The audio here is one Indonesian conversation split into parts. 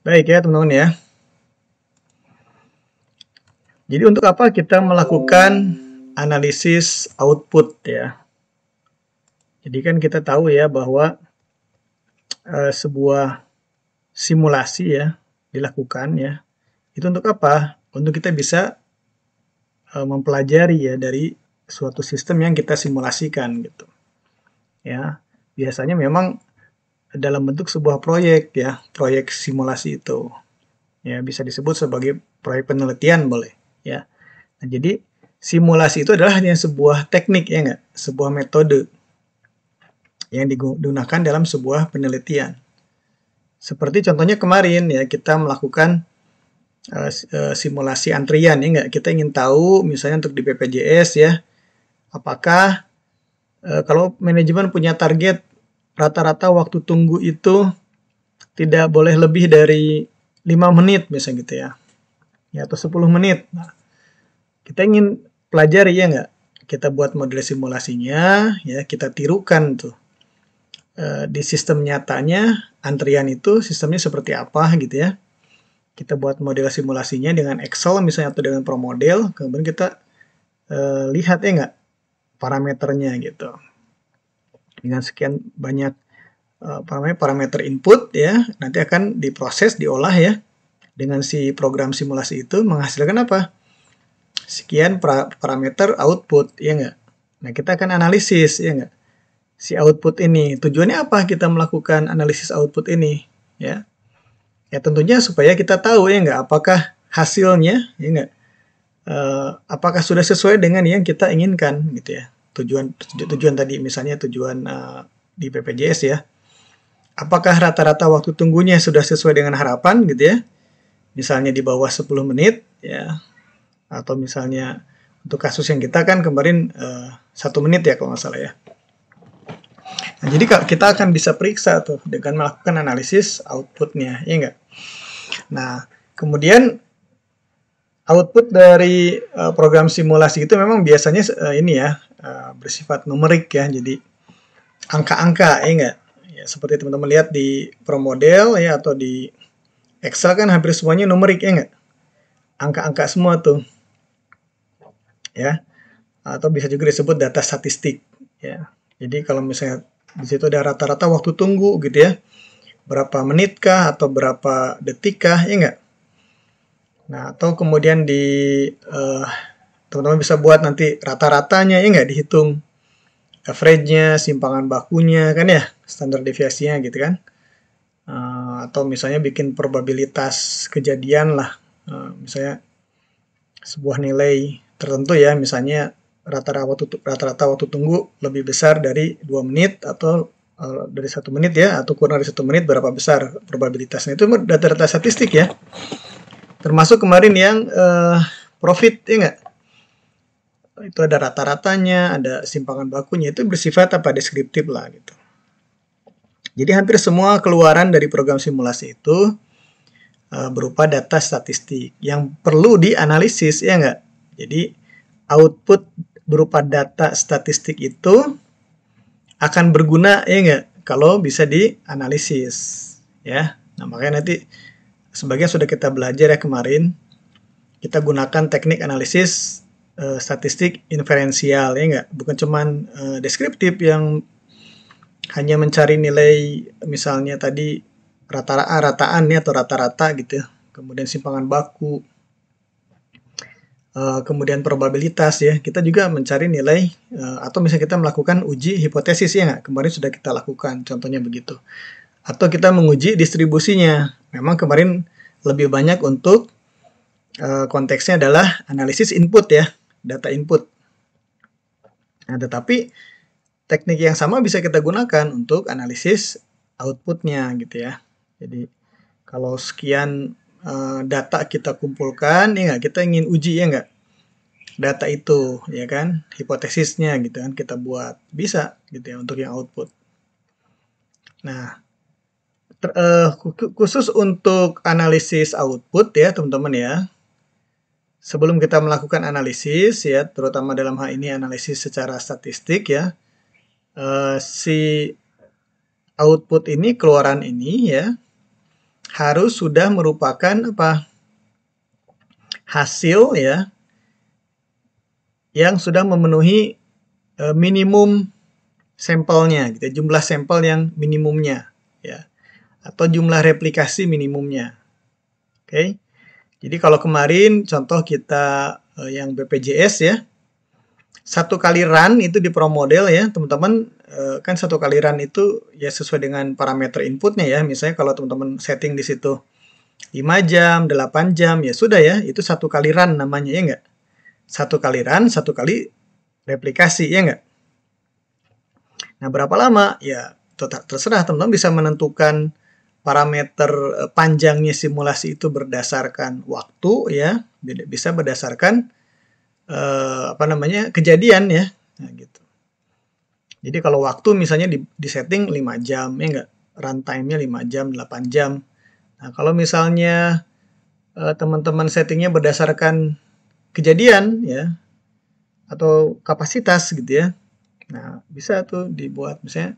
Baik ya teman-teman ya. Jadi untuk apa kita melakukan analisis output ya? Jadi kan kita tahu ya bahwa sebuah simulasi ya dilakukan ya. Itu untuk apa? Untuk kita bisa mempelajari ya dari suatu sistem yang kita simulasikan gitu. Ya, biasanya memang dalam bentuk sebuah proyek ya, proyek simulasi itu. Ya, bisa disebut sebagai proyek penelitian boleh ya. Nah, jadi simulasi itu adalah hanya sebuah teknik ya enggak, sebuah metode yang digunakan dalam sebuah penelitian. Seperti contohnya kemarin ya kita melakukan simulasi antrian ya enggak, kita ingin tahu misalnya untuk di BPJS ya, apakah kalau manajemen punya target rata-rata waktu tunggu itu tidak boleh lebih dari 5 menit misalnya gitu ya. Ya atau 10 menit. Nah, kita ingin pelajari ya enggak? Kita buat model simulasinya ya, kita tirukan tuh. Di sistem nyatanya antrian itu sistemnya seperti apa gitu ya. Kita buat model simulasinya dengan Excel misalnya atau dengan ProModel, kemudian kita lihat ya enggak parameternya gitu. Dengan sekian banyak parameter input ya, nanti akan diproses, diolah ya dengan si program simulasi itu menghasilkan apa? Sekian parameter output ya enggak. Nah, kita akan analisis ya enggak. Si output ini tujuannya apa kita melakukan analisis output ini ya? Ya tentunya supaya kita tahu ya enggak apakah hasilnya ya enggak apakah sudah sesuai dengan yang kita inginkan gitu ya. Tujuan tadi misalnya tujuan di BPJS ya. Apakah rata-rata waktu tunggunya sudah sesuai dengan harapan gitu ya. Misalnya di bawah 10 menit ya. Atau misalnya untuk kasus yang kita kan kemarin 1 menit ya kalau nggak salah ya. Nah, jadi kita akan bisa periksa tuh dengan melakukan analisis outputnya, ya enggak? Nah, kemudian output dari program simulasi itu memang biasanya ini ya bersifat numerik ya, jadi angka-angka, ya enggak? Ya, seperti teman-teman lihat di ProModel ya atau di Excel kan hampir semuanya numerik ya enggak? Angka-angka semua tuh, ya. Atau bisa juga disebut data statistik, ya. Jadi kalau misalnya di situ ada rata-rata waktu tunggu gitu ya, berapa menit kah atau berapa detik kah, ya enggak? Nah, atau kemudian teman-teman bisa buat nanti rata-ratanya ya enggak dihitung average-nya, simpangan bakunya kan ya, standar deviasinya gitu kan. Atau misalnya bikin probabilitas kejadian lah, misalnya sebuah nilai tertentu ya, misalnya rata-rata waktu tunggu lebih besar dari 2 menit atau dari 1 menit ya, atau kurang dari 1 menit berapa besar probabilitasnya. Itu data-data statistik ya. Termasuk kemarin yang profit ya enggak? Itu ada rata-ratanya, ada simpangan bakunya, itu bersifat apa deskriptif lah gitu. Jadi hampir semua keluaran dari program simulasi itu berupa data statistik yang perlu dianalisis ya enggak. Jadi output berupa data statistik itu akan berguna ya enggak kalau bisa dianalisis ya. Nah, makanya nanti sebagian sudah kita belajar ya kemarin, kita gunakan teknik analisis statistik inferensial ya enggak, bukan cuman deskriptif yang hanya mencari nilai misalnya tadi rataan ya atau rata-rata gitu, kemudian simpangan baku, kemudian probabilitas ya. Kita juga mencari nilai atau misalnya kita melakukan uji hipotesis ya nggak, kemarin sudah kita lakukan contohnya begitu. Atau kita menguji distribusinya, memang kemarin lebih banyak untuk konteksnya adalah analisis input ya, data input. Nah, tetapi teknik yang sama bisa kita gunakan untuk analisis outputnya gitu ya. Jadi kalau sekian data kita kumpulkan, ya nggak, kita ingin uji ya nggak data itu, ya kan, hipotesisnya gitu kan kita buat, bisa gitu ya untuk yang output. Nah, khusus untuk analisis output ya teman-teman ya, sebelum kita melakukan analisis ya, terutama dalam hal ini analisis secara statistik ya, si output ini, keluaran ini ya, harus sudah merupakan apa? Hasil ya yang sudah memenuhi minimum sampelnya gitu, jumlah sampel yang minimumnya ya, atau jumlah replikasi minimumnya. Oke. Jadi kalau kemarin contoh kita yang BPJS ya, satu kali run itu di Pro Model ya, teman-teman kan satu kali run itu ya sesuai dengan parameter inputnya ya. Misalnya kalau teman-teman setting di situ 5 jam, 8 jam, ya sudah ya, itu satu kali run namanya ya enggak? Satu kali run, satu kali replikasi ya enggak? Nah, berapa lama? Ya, terserah teman-teman bisa menentukan parameter panjangnya simulasi itu berdasarkan waktu ya, bisa berdasarkan apa namanya? Kejadian ya. Nah, gitu. Jadi kalau waktu misalnya di setting 5 jam ya enggak? Runtime-nya 5 jam, 8 jam. Nah, kalau misalnya teman-teman settingnya berdasarkan kejadian ya atau kapasitas gitu ya. Nah, bisa tuh dibuat misalnya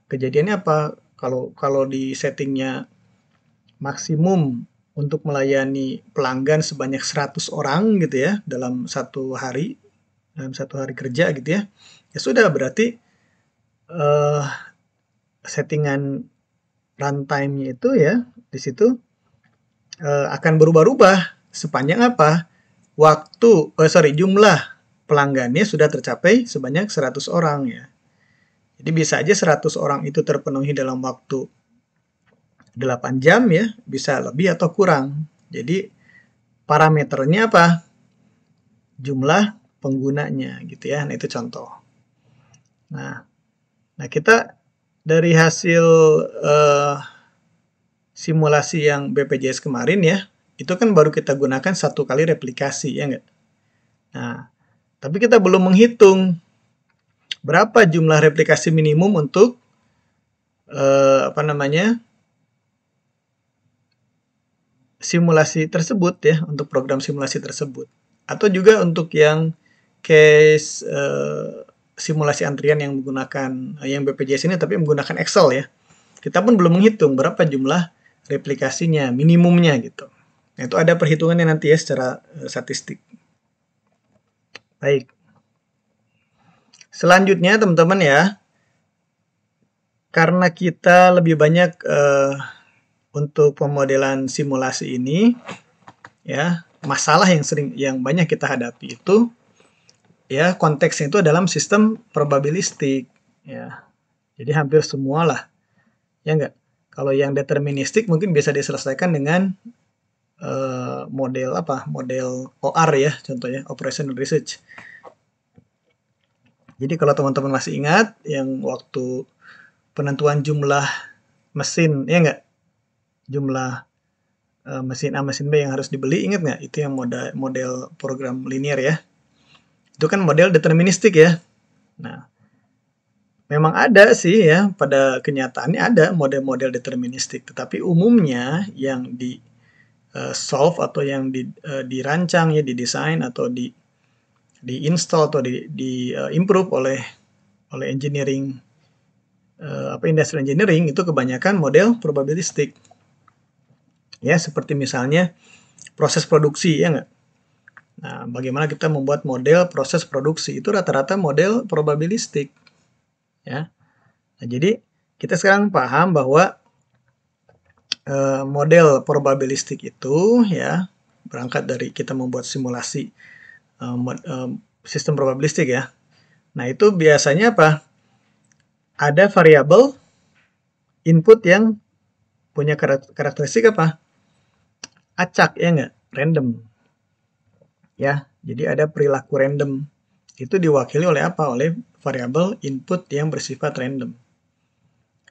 kejadiannya apa? Kalau di settingnya maksimum untuk melayani pelanggan sebanyak 100 orang gitu ya dalam satu hari kerja gitu ya. Ya sudah berarti eh, settingan runtime-nya itu ya di situ akan berubah-ubah sepanjang apa? Jumlah pelanggannya sudah tercapai sebanyak 100 orang ya. Jadi bisa aja 100 orang itu terpenuhi dalam waktu 8 jam ya, bisa lebih atau kurang. Jadi parameternya apa? Jumlah penggunanya gitu ya. Nah, itu contoh. Nah, kita dari hasil simulasi yang BPJS kemarin ya, itu kan baru kita gunakan satu kali replikasi ya enggak? Nah, tapi kita belum menghitung berapa jumlah replikasi minimum untuk apa namanya? Simulasi tersebut ya, untuk program simulasi tersebut. Atau juga untuk yang case simulasi antrian yang menggunakan yang BPJS ini tapi menggunakan Excel ya. Kita pun belum menghitung berapa jumlah replikasinya, minimumnya gitu. Nah, itu ada perhitungannya nanti ya secara statistik. Baik. Selanjutnya teman-teman ya, karena kita lebih banyak untuk pemodelan simulasi ini ya, masalah yang banyak kita hadapi itu ya konteksnya itu dalam sistem probabilistik ya. Jadi hampir semua lah. Ya enggak? Kalau yang deterministik mungkin bisa diselesaikan dengan model apa? Model OR ya, contohnya operational research. Jadi kalau teman-teman masih ingat yang waktu penentuan jumlah mesin, ya enggak? Jumlah mesin A, mesin B yang harus dibeli, ingat nggak? Itu yang model program linear ya. Itu kan model deterministik ya. Nah, memang ada sih ya, pada kenyataannya ada model-model deterministik. Tetapi umumnya yang di solve atau yang dirancang ya, didesain atau di-install atau di improve oleh engineering industrial engineering itu kebanyakan model probabilistik. Ya, seperti misalnya proses produksi ya nggak? Nah, bagaimana kita membuat model proses produksi itu rata-rata model probabilistik. Ya. Nah, jadi kita sekarang paham bahwa model probabilistik itu ya berangkat dari kita membuat simulasi sistem probabilistik ya. Nah, itu biasanya apa? Ada variabel input yang punya karakteristik apa? Acak ya enggak? Random. Ya, jadi ada perilaku random. Itu diwakili oleh apa? Oleh variabel input yang bersifat random.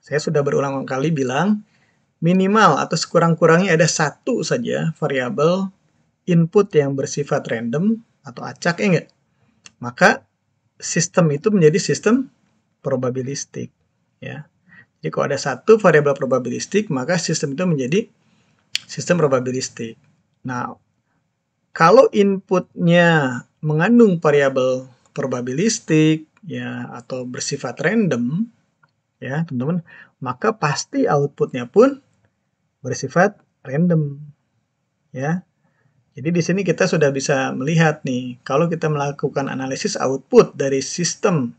Saya sudah berulang kali bilang, minimal atau sekurang-kurangnya ada satu saja variabel input yang bersifat random atau acak ya enggak? Maka sistem itu menjadi sistem probabilistik ya. Jadi kalau ada satu variabel probabilistik, maka sistem itu menjadi sistem probabilistik. Nah, kalau inputnya mengandung variabel probabilistik ya atau bersifat random ya, teman-teman, maka pasti outputnya pun bersifat random, ya. Jadi di sini kita sudah bisa melihat nih, kalau kita melakukan analisis output dari sistem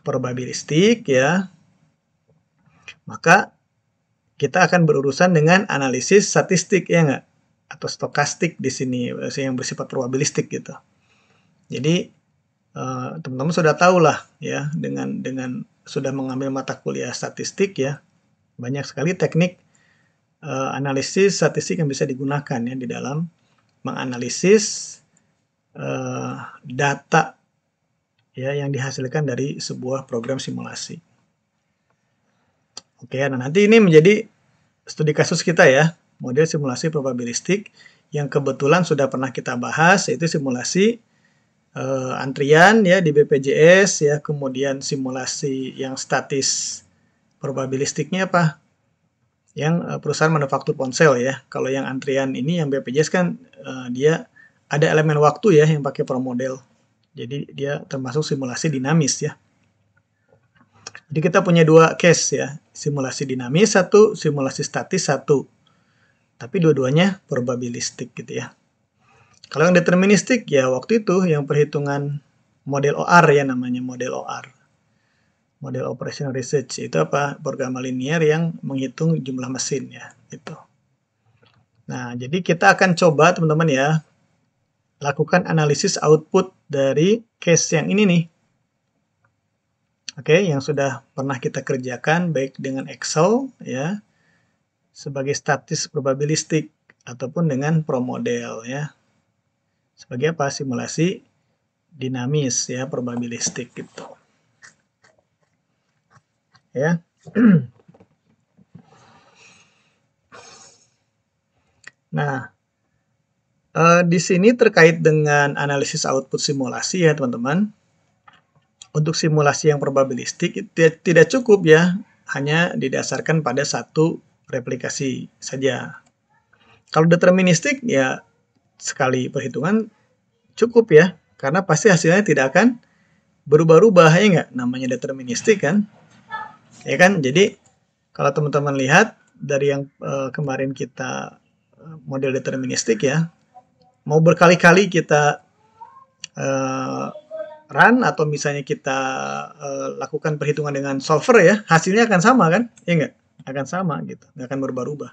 probabilistik ya, maka kita akan berurusan dengan analisis statistik ya nggak? Atau stokastik di sini yang bersifat probabilistik gitu. Jadi teman-teman sudah tahu lah ya, dengan sudah mengambil mata kuliah statistik ya, banyak sekali teknik analisis statistik yang bisa digunakan ya di dalam menganalisis data ya yang dihasilkan dari sebuah program simulasi. Oke, nah nanti ini menjadi studi kasus kita ya, model simulasi probabilistik yang kebetulan sudah pernah kita bahas, yaitu simulasi antrian ya di BPJS ya, kemudian simulasi yang statis probabilistiknya apa? Yang perusahaan manufaktur ponsel ya. Kalau yang antrian ini yang BPJS kan dia ada elemen waktu ya yang pakai promodel. Jadi dia termasuk simulasi dinamis ya. Jadi kita punya dua case ya, simulasi dinamis satu, simulasi statis satu. Tapi dua-duanya probabilistik gitu ya. Kalau yang deterministik ya waktu itu yang perhitungan model OR ya namanya model OR. Model Operational Research itu apa? Program linear yang menghitung jumlah mesin ya, gitu. Nah, jadi kita akan coba teman-teman ya, lakukan analisis output dari case yang ini nih. Oke, yang sudah pernah kita kerjakan baik dengan Excel ya, sebagai statis probabilistik ataupun dengan promodel ya. Sebagai apa? Simulasi dinamis ya, probabilistik gitu. Ya. Nah, di sini terkait dengan analisis output simulasi ya teman-teman. Untuk simulasi yang probabilistik tidak cukup ya, hanya didasarkan pada satu replikasi saja. Kalau deterministik ya sekali perhitungan cukup ya, karena pasti hasilnya tidak akan berubah-ubah ya nggak, namanya deterministik kan. Ya kan, jadi kalau teman-teman lihat dari yang kemarin kita model deterministik ya, mau berkali-kali kita run atau misalnya kita lakukan perhitungan dengan solver ya, hasilnya akan sama kan? Ya nggak? Akan sama gitu, nggak akan berubah-ubah.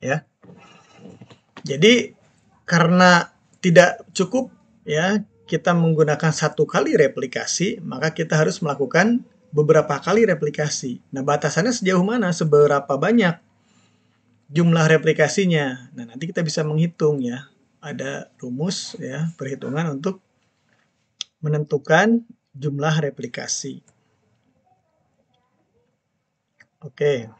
Ya. Jadi karena tidak cukup ya kita menggunakan satu kali replikasi, maka kita harus melakukan beberapa kali replikasi. Nah, batasannya sejauh mana, seberapa banyak jumlah replikasinya. Nah, nanti kita bisa menghitung ya. Ada rumus ya, perhitungan untuk menentukan jumlah replikasi. Oke.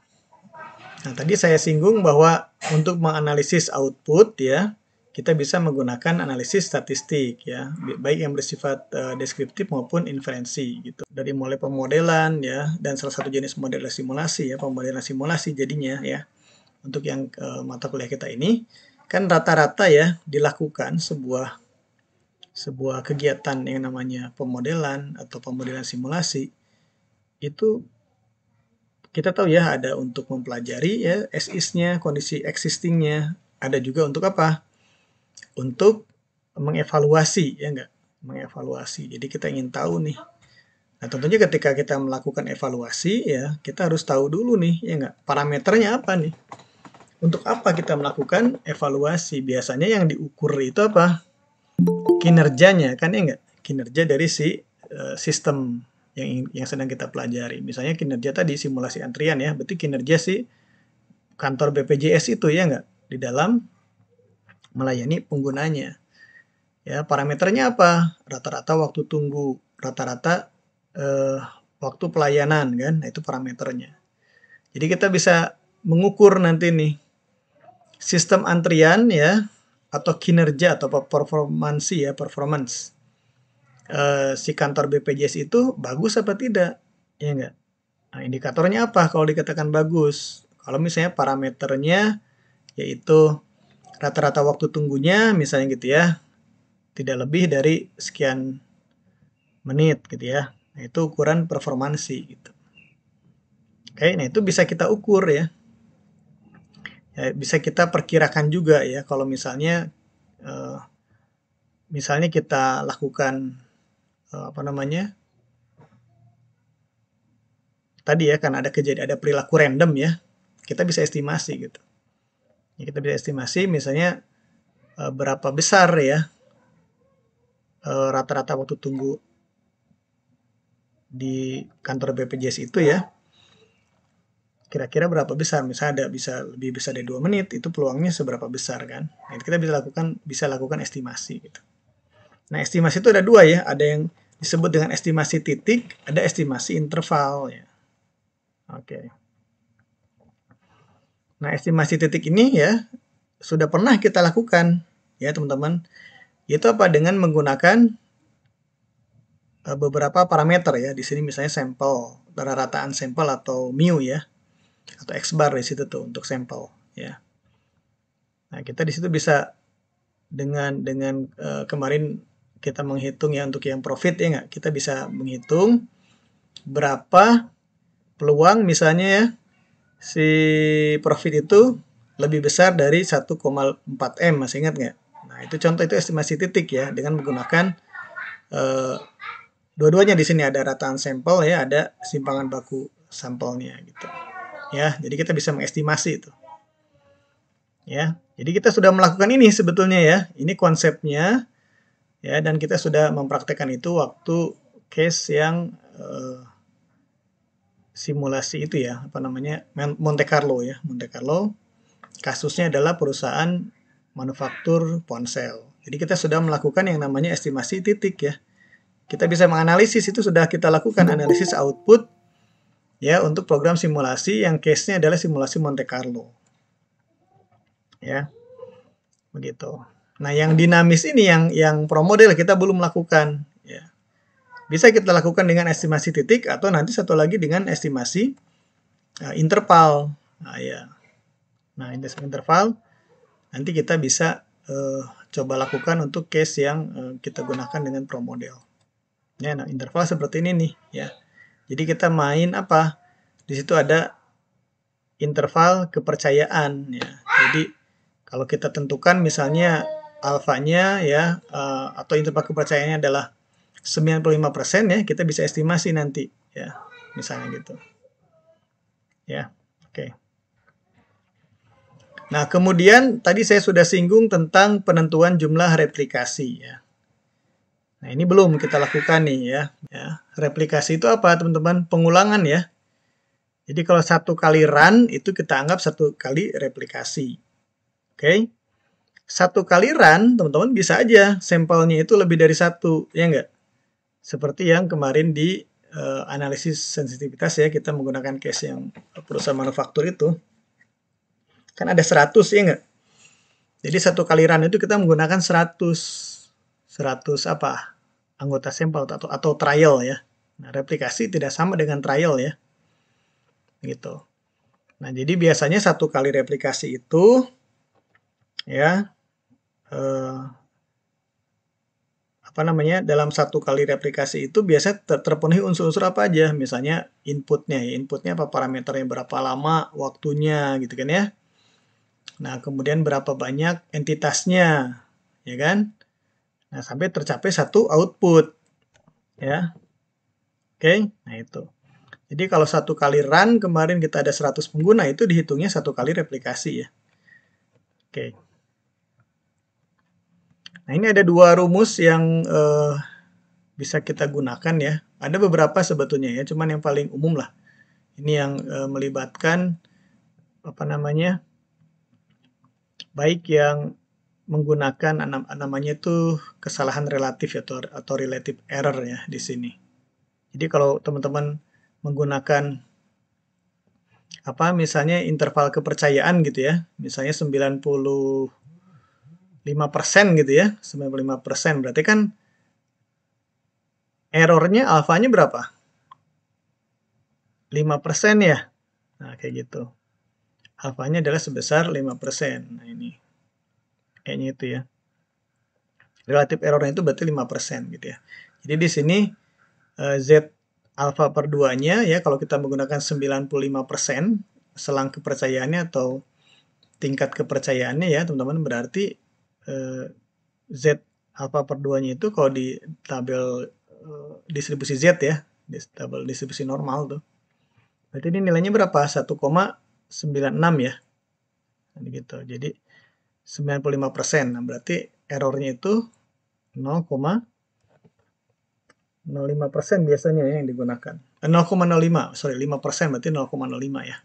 Nah, tadi saya singgung bahwa untuk menganalisis output ya, kita bisa menggunakan analisis statistik ya, baik yang bersifat deskriptif maupun inferensi gitu. Dari mulai pemodelan ya, dan salah satu jenis model simulasi ya, pemodelan simulasi jadinya ya. Untuk yang mata kuliah kita ini kan rata-rata ya dilakukan sebuah kegiatan yang namanya pemodelan atau pemodelan simulasi itu kita tahu ya ada untuk mempelajari ya as is-nya, kondisi existing-nya, ada juga untuk apa? Untuk mengevaluasi ya enggak? Mengevaluasi. Jadi kita ingin tahu nih. Nah, tentunya ketika kita melakukan evaluasi ya, kita harus tahu dulu nih ya enggak? Parameternya apa nih? Untuk apa kita melakukan evaluasi? Biasanya yang diukur itu apa? Kinerjanya kan ya enggak? Kinerja dari si sistem yang sedang kita pelajari. Misalnya kinerja tadi simulasi antrian ya, berarti kinerja si kantor BPJS itu ya enggak? Di dalam melayani penggunanya. Ya, parameternya apa? Rata-rata waktu tunggu, rata-rata waktu pelayanan kan, nah, itu parameternya. Jadi kita bisa mengukur nanti nih sistem antrian ya atau kinerja atau performance ya, performance si kantor BPJS itu bagus apa tidak, ya enggak? Nah, indikatornya apa kalau dikatakan bagus? Kalau misalnya parameternya yaitu rata-rata waktu tunggunya misalnya gitu ya, tidak lebih dari sekian menit gitu ya. Nah, itu ukuran performansi gitu. Oke, nah itu bisa kita ukur ya. bisa kita perkirakan juga ya kalau misalnya kita lakukan apa namanya tadi ya, kan ada perilaku random ya, kita bisa estimasi gitu. Ya, kita bisa estimasi misalnya berapa besar ya rata-rata waktu tunggu di kantor BPJS itu ya. Kira-kira berapa besar, misalnya bisa lebih besar dari 2 menit, itu peluangnya seberapa besar kan. Nah, itu kita bisa lakukan estimasi gitu. Nah, estimasi itu ada dua ya, ada yang disebut dengan estimasi titik, ada estimasi interval ya. Oke. Nah, estimasi titik ini ya sudah pernah kita lakukan ya teman-teman. Itu apa? Dengan menggunakan beberapa parameter ya. Di sini misalnya sampel, rataan sampel atau mu ya. Atau X bar di situ tuh untuk sampel ya. Nah, kita di situ bisa dengan kemarin kita menghitung ya untuk yang profit ya nggak, kita bisa menghitung berapa peluang misalnya ya si profit itu lebih besar dari 1,4 M, masih ingat nggak? Nah, itu contoh, itu estimasi titik ya dengan menggunakan dua-duanya. Di sini ada rataan sampel ya, ada simpangan baku sampelnya gitu. Ya, jadi kita bisa mengestimasi itu. Ya, jadi kita sudah melakukan ini sebetulnya ya. Ini konsepnya ya, dan kita sudah mempraktekkan itu waktu case yang simulasi itu ya, apa namanya, Monte Carlo ya, Monte Carlo. Kasusnya adalah perusahaan manufaktur ponsel. Jadi kita sudah melakukan yang namanya estimasi titik ya. Kita bisa menganalisis, itu sudah kita lakukan analisis output ya untuk program simulasi yang case-nya adalah simulasi Monte Carlo. Ya. Begitu. Nah, yang dinamis ini yang pro model kita belum lakukan ya. Bisa kita lakukan dengan estimasi titik atau nanti satu lagi dengan estimasi interval. Nah, ya. Nah, interval nanti kita bisa coba lakukan untuk case yang kita gunakan dengan pro model. Ya, nah interval seperti ini nih ya. Jadi kita main apa? Di situ ada interval kepercayaan ya. Jadi kalau kita tentukan misalnya alfanya ya atau interval kepercayaannya adalah 95% ya, kita bisa estimasi nanti ya. Misalnya gitu. Ya. Oke. Nah, kemudian tadi saya sudah singgung tentang penentuan jumlah replikasi ya. Nah, ini belum kita lakukan nih ya. Replikasi itu apa, teman-teman? Pengulangan ya. Jadi kalau satu kali run itu kita anggap satu kali replikasi. Oke. Satu kali run, teman-teman bisa aja sampelnya itu lebih dari satu, ya enggak? Seperti yang kemarin di analisis sensitivitas ya, kita menggunakan case yang perusahaan manufaktur itu. Kan ada 100 ya enggak? Jadi satu kali run itu kita menggunakan 100 apa? Anggota sampel atau trial ya. Nah, replikasi tidak sama dengan trial ya. Gitu. Nah, jadi biasanya satu kali replikasi itu ya apa namanya, dalam satu kali replikasi itu biasa terpenuhi unsur-unsur apa aja, misalnya inputnya ya, inputnya apa, parameternya berapa lama waktunya gitu kan ya. Nah, kemudian berapa banyak entitasnya ya kan. Nah, sampai tercapai satu output ya. Oke, nah itu. Jadi kalau satu kali run kemarin kita ada 100 pengguna, itu dihitungnya satu kali replikasi ya. Oke. Nah, ini ada dua rumus yang bisa kita gunakan ya. Ada beberapa sebetulnya ya, cuman yang paling umum lah. Ini yang melibatkan apa namanya, baik yang menggunakan namanya itu kesalahan relatif atau relative error ya di sini. Jadi kalau teman-teman menggunakan apa misalnya interval kepercayaan gitu ya, misalnya 95% gitu ya, 95%, berarti kan errornya alfanya berapa? 5% ya. Nah, kayak gitu. Alfanya adalah sebesar 5%. Nah, ini. Kayaknya itu ya. Relatif errornya itu berarti 5% gitu ya. Jadi di sini Z alfa per 2-nya ya, kalau kita menggunakan 95% selang kepercayaannya atau tingkat kepercayaannya ya teman-teman, berarti Z alfa per 2-nya itu kalau di tabel distribusi Z ya, di tabel distribusi normal tuh. Berarti ini nilainya berapa? 1,96 ya. Gitu. Jadi 95%. Nah, berarti errornya itu 0,05% biasanya ya yang digunakan. 0,05, sorry 5%, berarti 0,05 ya.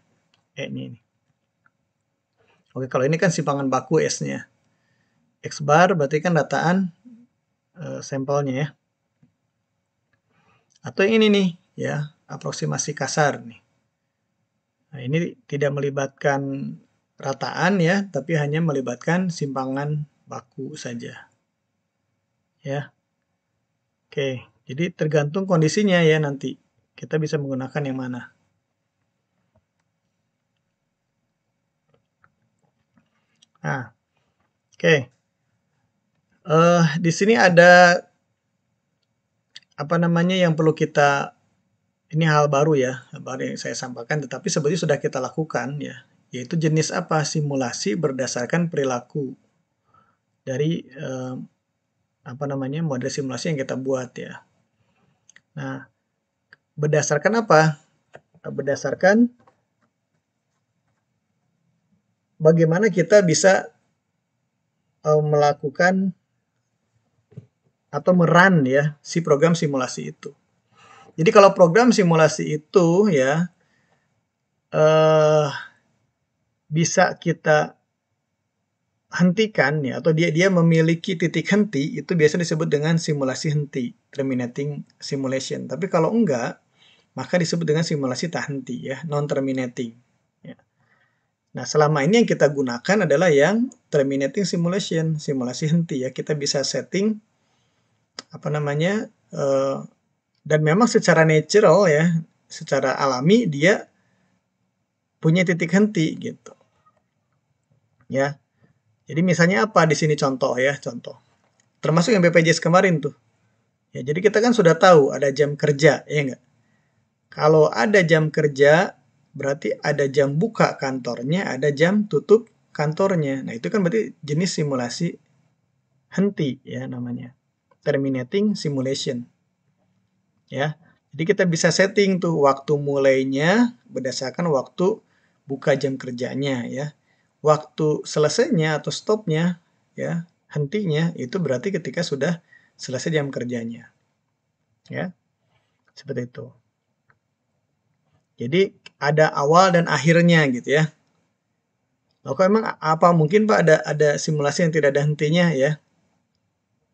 E-nya ini. Oke, kalau ini kan simpangan baku S-nya. X bar berarti kan dataan sampelnya ya. Atau yang ini nih ya, aproksimasi kasar nih. Nah, ini tidak melibatkan rataan ya, tapi hanya melibatkan simpangan baku saja. Ya. Oke, jadi tergantung kondisinya ya nanti. Kita bisa menggunakan yang mana. Nah, oke. Di sini ada apa namanya yang perlu kita, ini hal baru ya, baru yang saya sampaikan, tetapi sebenarnya sudah kita lakukan ya, yaitu jenis apa? Simulasi berdasarkan perilaku dari apa namanya model simulasi yang kita buat ya. Nah, berdasarkan apa? Berdasarkan bagaimana kita bisa melakukan atau merun ya si program simulasi itu. Jadi kalau program simulasi itu ya bisa kita hentikan ya, atau dia memiliki titik henti, itu biasa disebut dengan simulasi henti, terminating simulation. Tapi kalau enggak, maka disebut dengan simulasi tak henti ya, non terminating. Ya. Nah, selama ini yang kita gunakan adalah yang terminating simulation, simulasi henti ya. Kita bisa setting apa namanya dan memang secara natural ya, secara alami dia punya titik henti gitu. Ya. Jadi misalnya apa di sini contoh ya, contoh. Termasuk yang BPJS kemarin tuh. Ya, jadi kita kan sudah tahu ada jam kerja, ya enggak? Kalau ada jam kerja, berarti ada jam buka kantornya, ada jam tutup kantornya. Nah, itu kan berarti jenis simulasi henti ya namanya. Terminating simulation. Ya. Jadi kita bisa setting tuh waktu mulainya berdasarkan waktu buka jam kerjanya ya. Waktu selesainya atau stopnya ya, hentinya itu berarti ketika sudah selesai jam kerjanya. Ya. Seperti itu. Jadi ada awal dan akhirnya gitu ya. Loh, kok emang apa mungkin Pak ada simulasi yang tidak ada hentinya ya?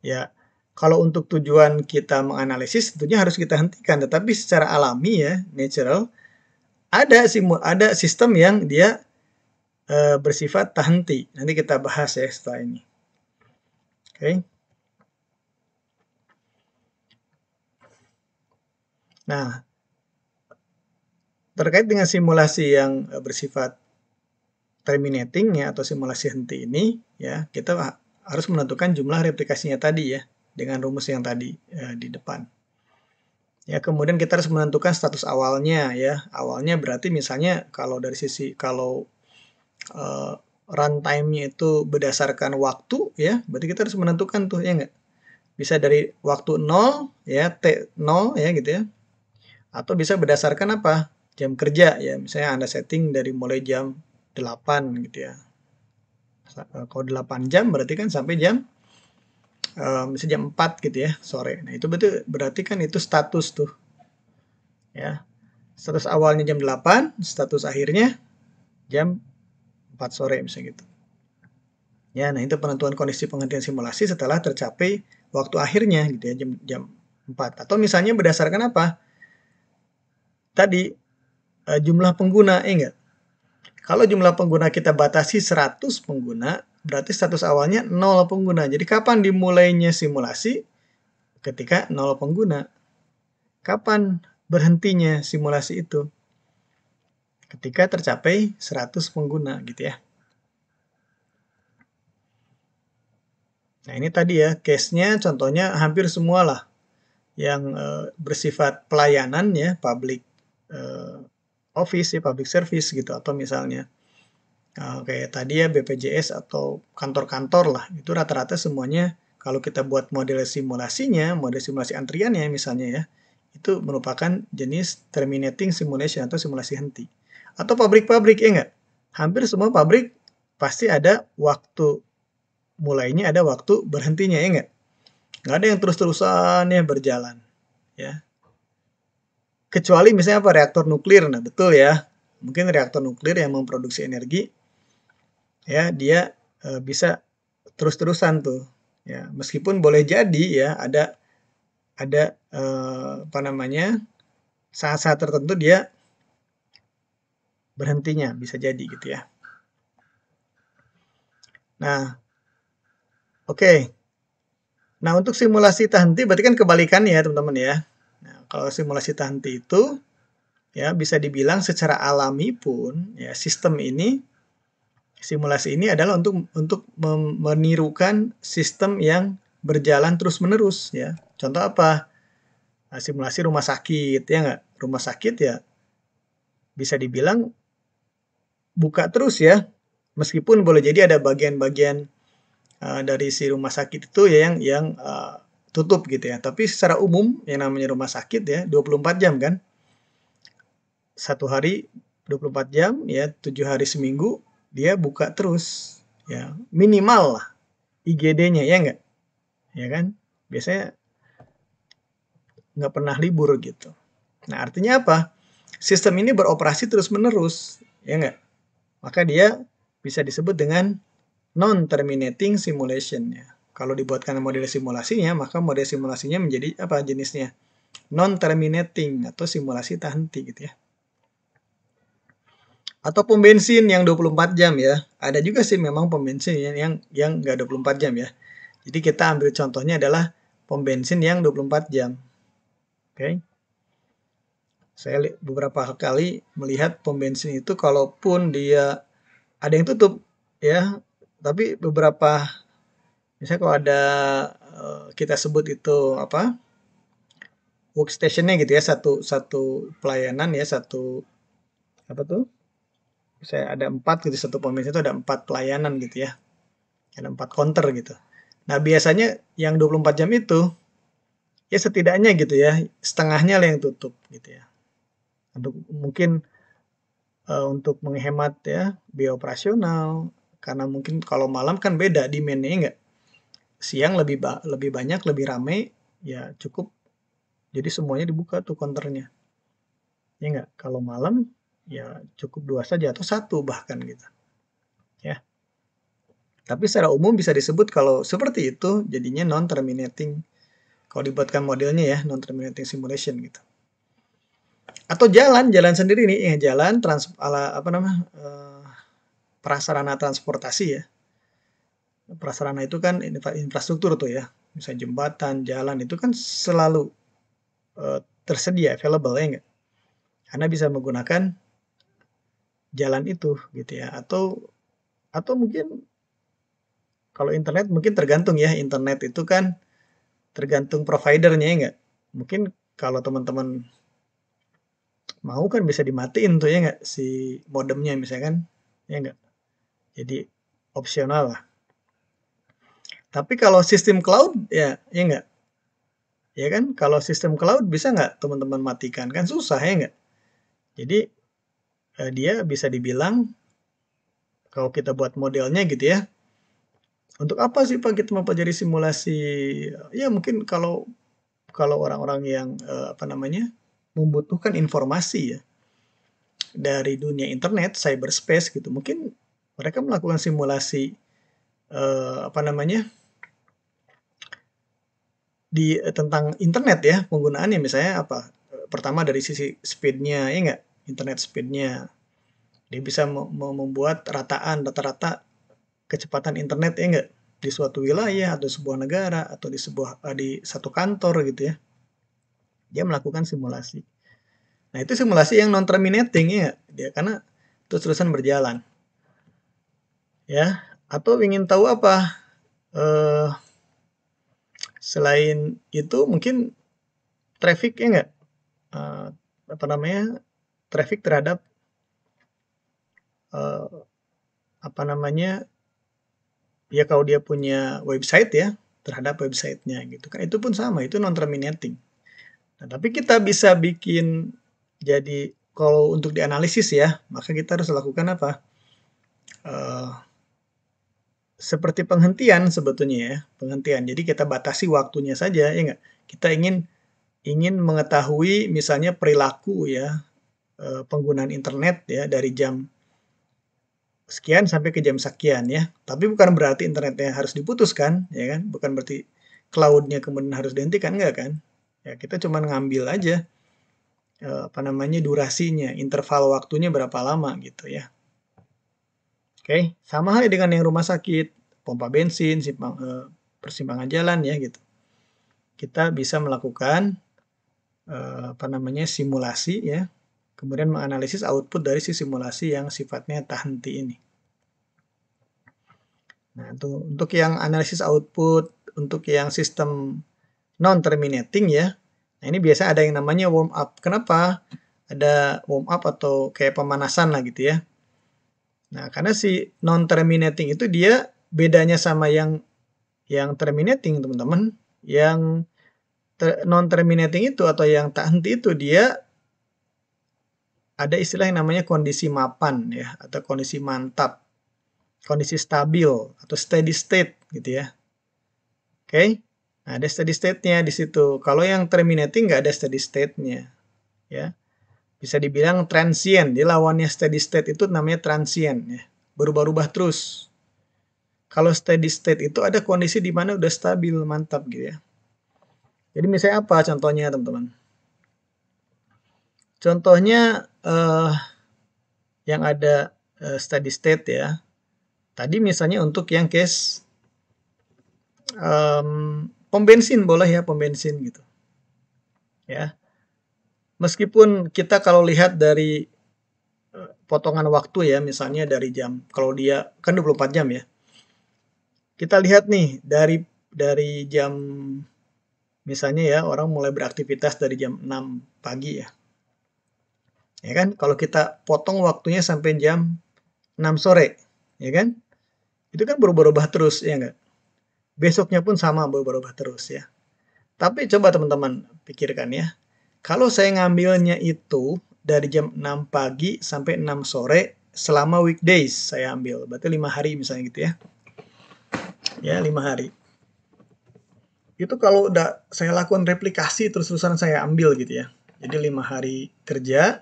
Ya, kalau untuk tujuan kita menganalisis tentunya harus kita hentikan, tetapi secara alami ya, natural, ada sistem yang dia bersifat tak henti. Nanti kita bahas ya setelah ini. Oke. Nah, terkait dengan simulasi yang bersifat terminating ya atau simulasi henti ini ya, kita harus menentukan jumlah replikasinya tadi ya dengan rumus yang tadi di depan. Ya, kemudian kita harus menentukan status awalnya ya. Awalnya berarti misalnya kalau dari sisi runtime-nya itu berdasarkan waktu ya, berarti kita harus menentukan tuh ya enggak? Bisa dari waktu 0 ya, T0 ya gitu ya. Atau bisa berdasarkan apa? Jam kerja ya. Misalnya Anda setting dari mulai jam 8 gitu ya. Kalau 8 jam berarti kan sampai jam bisa jam 4 gitu ya sore. Nah, itu berarti kan itu status tuh. Ya. Status awalnya jam 8, status akhirnya jam 4 sore misalnya gitu. Ya, nah itu penentuan kondisi penghentian simulasi setelah tercapai waktu akhirnya gitu ya jam 4. Atau misalnya berdasarkan apa? Tadi jumlah pengguna enggak? Kalau jumlah pengguna kita batasi 100 pengguna, berarti status awalnya 0 pengguna. Jadi kapan dimulainya simulasi? Ketika 0 pengguna. Kapan berhentinya simulasi itu? Ketika tercapai 100 pengguna gitu ya. Nah, ini tadi ya case-nya, contohnya hampir semua lah yang bersifat pelayanan ya, public office ya, public service gitu, atau misalnya Kayak tadi ya BPJS atau kantor-kantor lah, itu rata-rata semuanya kalau kita buat model simulasinya, model simulasi antriannya misalnya ya, itu merupakan jenis terminating simulation atau simulasi henti. Atau pabrik-pabrik ya nggak? Hampir semua pabrik pasti ada waktu mulainya, ada waktu berhentinya ya nggak? Nggak ada yang terus-terusan ya berjalan ya. Kecuali misalnya apa reaktor nuklir, nah betul ya. Mungkin reaktor nuklir yang memproduksi energi ya dia bisa terus-terusan tuh ya meskipun boleh jadi ya ada apa namanya saat-saat tertentu dia berhentinya bisa jadi gitu ya. Nah, oke. Nah, untuk simulasi henti berarti kan kebalikannya ya teman-teman ya. Nah, kalau simulasi henti itu ya bisa dibilang secara alami pun ya sistem ini simulasi ini adalah untuk menirukan sistem yang berjalan terus-menerus ya. Contoh apa? Nah, simulasi rumah sakit ya nggak? Rumah sakit ya bisa dibilang buka terus ya. Meskipun boleh jadi ada bagian-bagian dari si rumah sakit itu ya yang tutup gitu ya. Tapi secara umum yang namanya rumah sakit ya 24 jam kan. Satu hari 24 jam ya 7 hari seminggu dia buka terus ya minimal lah IGD-nya ya nggak ya kan biasanya nggak pernah libur gitu. Nah artinya apa sistem ini beroperasi terus menerus ya nggak maka dia bisa disebut dengan non terminating simulation ya. Kalau dibuatkan model simulasinya maka model simulasinya menjadi apa jenisnya non terminating atau simulasi tak henti gitu ya. Atau pom bensin yang 24 jam ya. Ada juga sih memang pom bensin yang nggak 24 jam ya. Jadi kita ambil contohnya adalah pom bensin yang 24 jam. Oke. Saya beberapa kali melihat pom bensin itu kalaupun dia ada yang tutup ya, tapi beberapa misalnya kalau ada kita sebut itu apa? Workstation-nya gitu ya, satu satu pelayanan ya, satu apa tuh? Saya ada 4 gitu, satu pom bensin itu ada 4 pelayanan gitu ya. Ada 4 counter gitu. Nah, biasanya yang 24 jam itu, ya setidaknya gitu ya, setengahnya lah yang tutup gitu ya. Untuk mungkin untuk menghemat ya biaya operasional, karena mungkin kalau malam kan beda demand-nya enggak. Siang lebih banyak, lebih ramai, ya cukup. Jadi semuanya dibuka tuh counternya. Ya enggak? Kalau malam ya cukup 2 saja atau satu bahkan gitu. Ya. Tapi secara umum bisa disebut kalau seperti itu jadinya non terminating. Kalau dibuatkan modelnya ya non terminating simulation gitu. Atau jalan sendiri nih, ya jalan apa namanya prasarana transportasi ya. Prasarana itu kan infrastruktur tuh ya, misalnya jembatan, jalan itu kan selalu tersedia, available ya enggak? Anda bisa menggunakan jalan itu gitu ya, atau mungkin kalau internet mungkin tergantung ya, internet itu kan tergantung providernya ya enggak? Mungkin kalau teman-teman mau kan bisa dimatiin tuh ya nggak si modemnya misalkan ya nggak jadi opsional lah tapi kalau sistem cloud ya nggak ya kan kalau sistem cloud bisa nggak teman-teman matikan kan susah ya nggak jadi dia bisa dibilang kalau kita buat modelnya gitu ya untuk apa sih Pak kita mempelajari simulasi ya mungkin kalau kalau orang-orang yang apa namanya membutuhkan informasi ya dari dunia internet, cyberspace gitu. Mungkin mereka melakukan simulasi apa namanya di tentang internet ya penggunaannya misalnya apa pertama dari sisi speednya ya nggak internet speednya dia bisa membuat rataan rata-rata kecepatan internet ya nggak di suatu wilayah atau sebuah negara atau di sebuah di satu kantor gitu ya dia melakukan simulasi. Nah itu simulasi yang non terminating ya dia karena terus-terusan berjalan ya atau ingin tahu apa eh, selain itu mungkin traffic ya nggak eh, apa namanya traffic terhadap eh, apa namanya, ya kalau dia punya website ya, terhadap websitenya gitu kan, itu pun sama, itu non-terminating. Nah, tapi kita bisa bikin jadi kalau untuk dianalisis ya, maka kita harus lakukan apa? Eh, seperti penghentian sebetulnya ya, penghentian. Jadi kita batasi waktunya saja, ya nggak? Kita ingin ingin mengetahui misalnya perilaku ya, penggunaan internet ya dari jam sekian sampai ke jam sekian ya. Tapi bukan berarti internetnya harus diputuskan, ya kan? Bukan berarti cloud-nya kemudian harus dihentikan, enggak kan? Ya kita cuma ngambil aja apa namanya durasinya, interval waktunya berapa lama gitu ya. Oke, sama halnya dengan yang rumah sakit, pompa bensin, persimpangan jalan ya gitu. Kita bisa melakukan apa namanya simulasi ya, kemudian menganalisis output dari si simulasi yang sifatnya tak henti ini. Nah, untuk yang analisis output, untuk yang sistem non-terminating ya, nah ini biasa ada yang namanya warm up. Kenapa? Ada warm up atau kayak pemanasan lah gitu ya. Nah, karena si non-terminating itu dia bedanya sama yang terminating teman-teman, yang non-terminating itu atau yang tak henti itu dia ada istilah yang namanya kondisi mapan ya, atau kondisi mantap, kondisi stabil atau steady state gitu ya. Oke. Nah, ada steady state-nya di situ. Kalau yang terminating nggak ada steady state-nya ya. Bisa dibilang transient. Di lawannya steady state itu namanya transient ya. Berubah-ubah terus. Kalau steady state itu ada kondisi di mana udah stabil, mantap gitu ya. Jadi misalnya apa contohnya teman-teman? Contohnya yang ada steady state ya. Tadi misalnya untuk yang case pom bensin boleh ya, pom bensin gitu. Ya. Meskipun kita kalau lihat dari potongan waktu ya, misalnya dari jam, kalau dia kan 24 jam ya. Kita lihat nih dari jam misalnya ya orang mulai beraktivitas dari jam 6 pagi ya. Ya kan? Kalau kita potong waktunya sampai jam 6 sore, ya kan? Itu kan berubah-ubah terus ya enggak? Besoknya pun sama berubah-ubah terus ya. Tapi coba teman-teman pikirkan ya. Kalau saya ngambilnya itu dari jam 6 pagi sampai 6 sore selama weekdays saya ambil. Berarti 5 hari misalnya gitu ya. Ya, 5 hari. Itu kalau udah saya lakukan replikasi terus-terusan saya ambil gitu ya. Jadi 5 hari kerja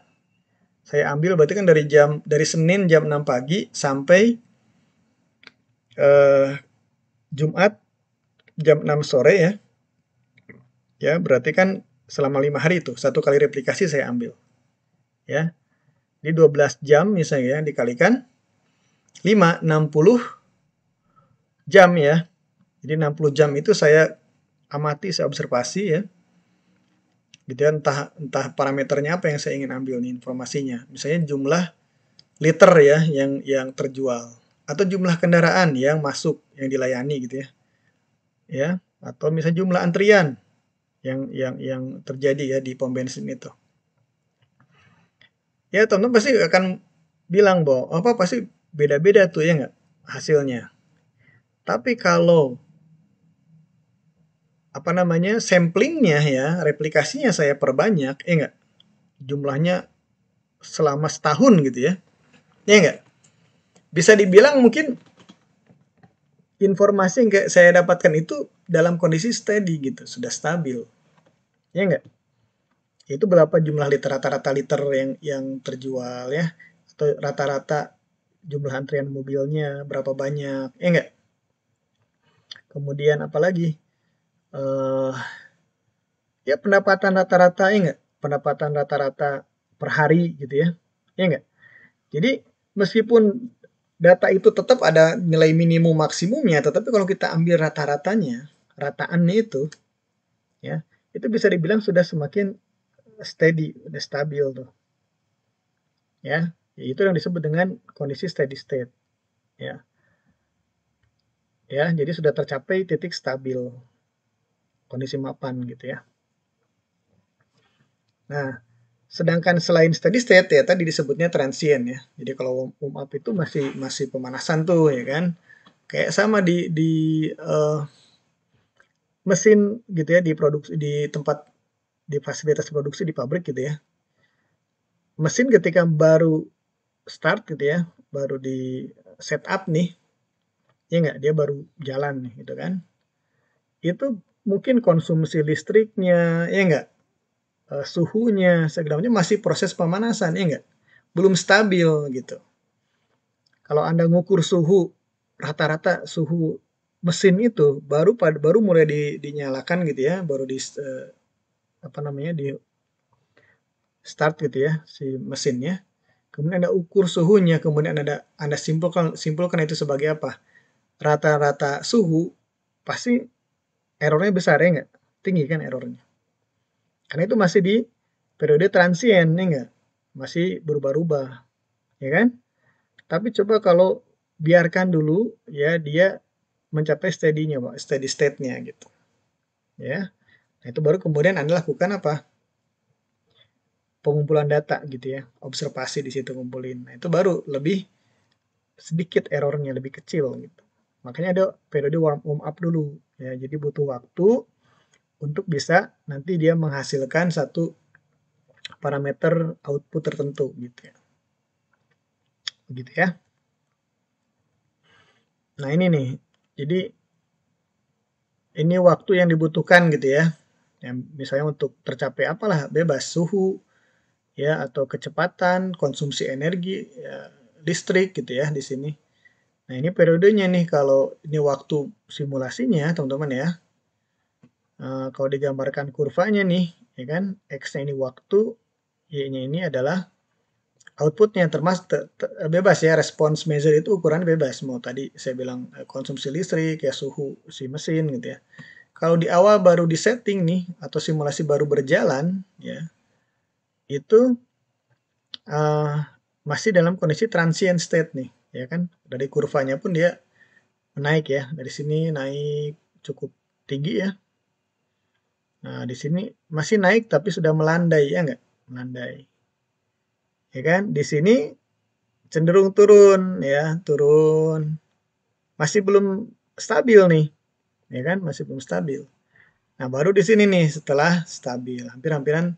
saya ambil berarti kan dari Senin jam 6 pagi sampai eh, Jumat jam 6 sore ya. Ya, berarti kan selama 5 hari itu satu kali replikasi saya ambil. Ya. Di 12 jam misalnya ya, dikalikan 5, 60 jam ya. Jadi 60 jam itu saya amati, saya observasi ya. Gitu ya, entah parameternya apa yang saya ingin ambil nih informasinya. Misalnya jumlah liter ya yang terjual atau jumlah kendaraan yang masuk yang dilayani gitu ya. Ya, atau misalnya jumlah antrian yang terjadi ya di pom bensin itu. Ya, teman-teman pasti akan bilang bahwa apa pasti beda-beda tuh ya nggak hasilnya. Tapi kalau apa namanya samplingnya ya replikasinya saya perbanyak, ya nggak jumlahnya selama setahun gitu ya nggak bisa dibilang mungkin informasi yang kayak saya dapatkan itu dalam kondisi steady gitu sudah stabil ya nggak itu berapa jumlah liter rata-rata liter yang terjual ya atau rata-rata jumlah antrian mobilnya berapa banyak ya nggak kemudian apalagi eh ya pendapatan rata-rata ya nggak pendapatan rata-rata per hari gitu ya nggak jadi meskipun data itu tetap ada nilai minimum maksimumnya tetapi kalau kita ambil rata-ratanya rataannya itu ya itu bisa dibilang sudah semakin steady udah stabil tuh ya itu yang disebut dengan kondisi steady state ya ya jadi sudah tercapai titik stabil kondisi mapan gitu ya nah Sedangkan selain steady state ya tadi disebutnya transient ya. Jadi kalau warm up itu masih pemanasan tuh ya kan. Kayak sama di mesin gitu ya, di produksi di tempat di fasilitas produksi di pabrik gitu ya. Mesin ketika baru start gitu ya, baru di setup nih, ya nggak, dia baru jalan nih gitu kan. Itu mungkin konsumsi listriknya, ya nggak, suhunya, segala macam masih proses pemanasan, ya nggak, belum stabil gitu. Kalau Anda ngukur suhu, rata-rata suhu mesin itu baru mulai dinyalakan gitu ya, baru di apa namanya, di start gitu ya si mesinnya. Kemudian Anda ukur suhunya, kemudian Anda simpulkan itu sebagai apa? Rata-rata suhu pasti errornya besar ya nggak? Tinggi kan errornya. Karena itu masih di periode transient ya nggak? Masih berubah-ubah, ya kan? Tapi coba kalau biarkan dulu ya dia mencapai steady state-nya gitu. Ya. Nah, itu baru kemudian Anda lakukan apa? Pengumpulan data gitu ya. Observasi di situ kumpulin. Nah, itu baru lebih sedikit errornya, lebih kecil gitu. Makanya ada periode warm up dulu ya. Jadi butuh waktu untuk bisa nanti dia menghasilkan satu parameter output tertentu gitu ya. Begitu ya. Nah, ini nih. Jadi ini waktu yang dibutuhkan gitu ya. Yang misalnya untuk tercapai apalah bebas suhu ya atau kecepatan, konsumsi energi, ya, listrik gitu ya di sini. Nah, ini periodenya nih kalau ini waktu simulasinya teman-teman ya. Kalau digambarkan kurvanya nih, ya kan, X-nya ini waktu, Y-nya ini adalah outputnya, termasuk bebas ya, response measure itu ukuran bebas. Mau tadi saya bilang konsumsi listrik, ya suhu si mesin gitu ya. Kalau di awal baru di setting nih, atau simulasi baru berjalan, ya, itu uh, masih dalam kondisi transient state nih, ya kan. Dari kurvanya pun dia naik ya, dari sini naik cukup tinggi ya. Nah, di sini masih naik tapi sudah melandai ya enggak? Melandai. Ya kan? Di sini cenderung turun ya, turun. Masih belum stabil nih. Ya kan? Masih belum stabil. Nah, baru di sini nih setelah stabil. Hampir-hampiran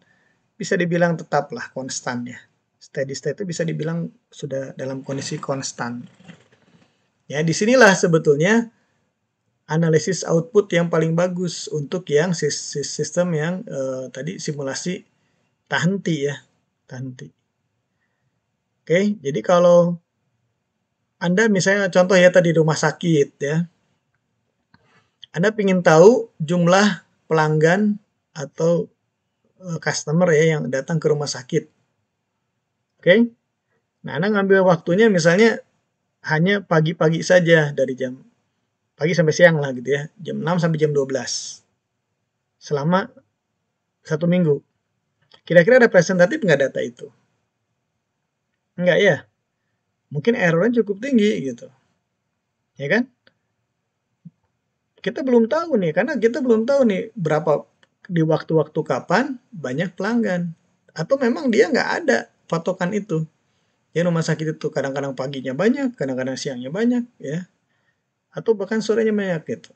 bisa dibilang tetaplah konstan ya. Steady state itu bisa dibilang sudah dalam kondisi konstan. Ya, disinilah sebetulnya analisis output yang paling bagus untuk yang sistem yang tadi simulasi tahanti ya, tahanti. Oke, jadi kalau Anda misalnya contoh ya tadi rumah sakit ya, Anda ingin tahu jumlah pelanggan atau customer ya yang datang ke rumah sakit. Oke, nah Anda ngambil waktunya misalnya hanya pagi-pagi saja dari jam pagi sampai siang lah gitu ya, jam 6 sampai jam 12 selama 1 minggu. Kira-kira representatif nggak data itu? Enggak ya? Mungkin errornya cukup tinggi gitu. Ya kan? Kita belum tahu nih, karena kita belum tahu nih berapa di waktu-waktu kapan banyak pelanggan. Atau memang dia nggak ada patokan itu. Ya rumah sakit itu kadang-kadang paginya banyak, kadang-kadang siangnya banyak ya. Atau bahkan sorenya banyak gitu.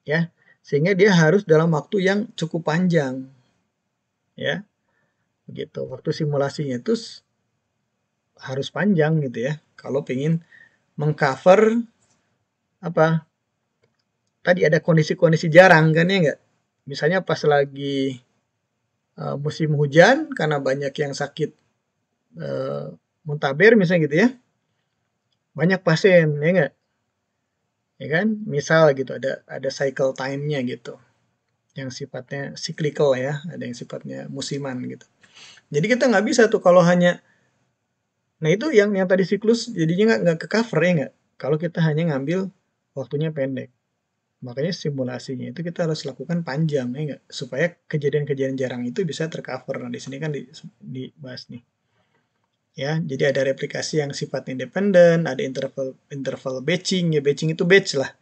Ya. Sehingga dia harus dalam waktu yang cukup panjang. Ya. Begitu. Waktu simulasinya itu harus panjang gitu ya. Kalau pengen mengcover apa tadi ada kondisi-kondisi jarang kan ya nggak? Misalnya pas lagi musim hujan karena banyak yang sakit muntaber misalnya gitu ya, banyak pasien ya nggak? Ya kan? Misal gitu ada cycle time-nya gitu, yang sifatnya cyclical ya, ada yang sifatnya musiman gitu. Jadi kita nggak bisa tuh kalau hanya, nah itu yang tadi siklus jadinya nggak ke cover ya nggak? Kalau kita hanya ngambil waktunya pendek. Makanya simulasinya itu kita harus lakukan panjang ya enggak? Supaya kejadian-kejadian jarang itu bisa tercover. Nah, di sini kan dibahas nih. Ya, jadi ada replikasi yang sifatnya independen, ada interval batching ya, batching itu batch lah.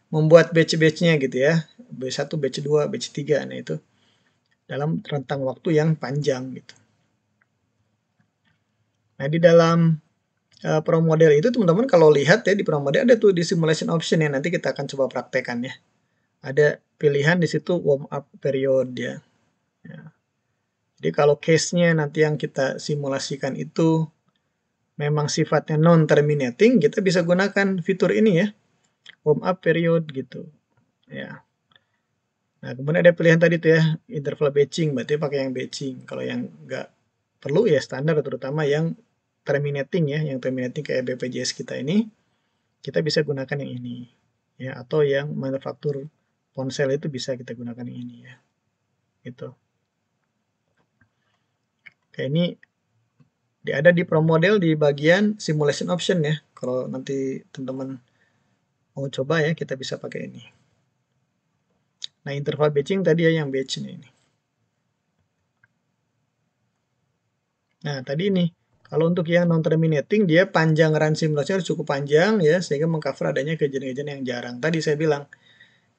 Membuat batch-batchnya gitu ya. Batch 1, batch 2, batch 3. Nah, itu dalam rentang waktu yang panjang gitu. Nah, di dalam Pro Model itu teman-teman kalau lihat ya di Pro Model ada tuh di simulation option ya, nanti kita akan coba praktekkan ya. Ada pilihan di situ warm up period ya. Jadi kalau case-nya nanti yang kita simulasikan itu memang sifatnya non-terminating, kita bisa gunakan fitur ini ya, warm up period gitu. Ya. Nah, kemudian ada pilihan tadi tuh ya, interval batching, berarti pakai yang batching. Kalau yang nggak perlu ya standar, terutama yang terminating ya, yang terminating kayak BPJS kita ini, kita bisa gunakan yang ini. Ya, atau yang manufaktur ponsel itu bisa kita gunakan yang ini ya. Gitu. Oke, ini ada di Pro Model di bagian simulation option ya. Kalau nanti teman-teman mau coba ya, kita bisa pakai ini. Nah, interval batching tadi ya yang batch ini. Nah, tadi ini kalau untuk yang non terminating dia panjang run simulasinya harus cukup panjang ya sehingga mengcover adanya kejadian-kejadian yang jarang. Tadi saya bilang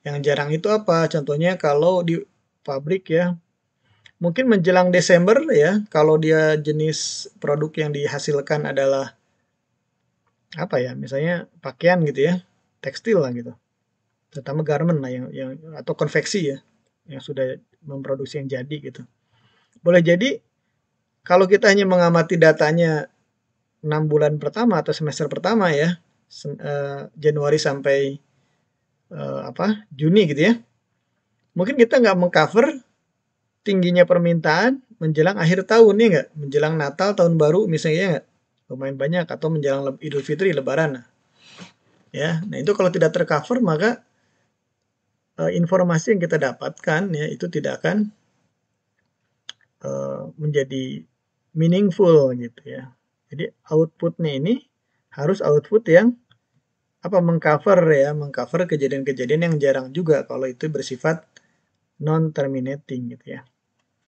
yang jarang itu apa? Contohnya kalau di pabrik ya mungkin menjelang Desember ya kalau dia jenis produk yang dihasilkan adalah apa ya? Misalnya pakaian gitu ya, tekstil lah gitu. Terutama garment lah yang atau konveksi ya yang sudah memproduksi yang jadi gitu. Boleh jadi kalau kita hanya mengamati datanya 6 bulan pertama atau semester pertama ya, Januari sampai Juni gitu ya. Mungkin kita nggak mengcover tingginya permintaan menjelang akhir tahun ya nggak, menjelang Natal tahun baru misalnya ya nggak, lumayan banyak atau menjelang Idul Fitri Lebaran. Ya, nah itu kalau tidak tercover maka informasi yang kita dapatkan ya itu tidak akan menjadi meaningful gitu ya. Jadi outputnya ini harus output yang mengcover ya, mengcover kejadian-kejadian yang jarang juga kalau itu bersifat non terminating gitu ya.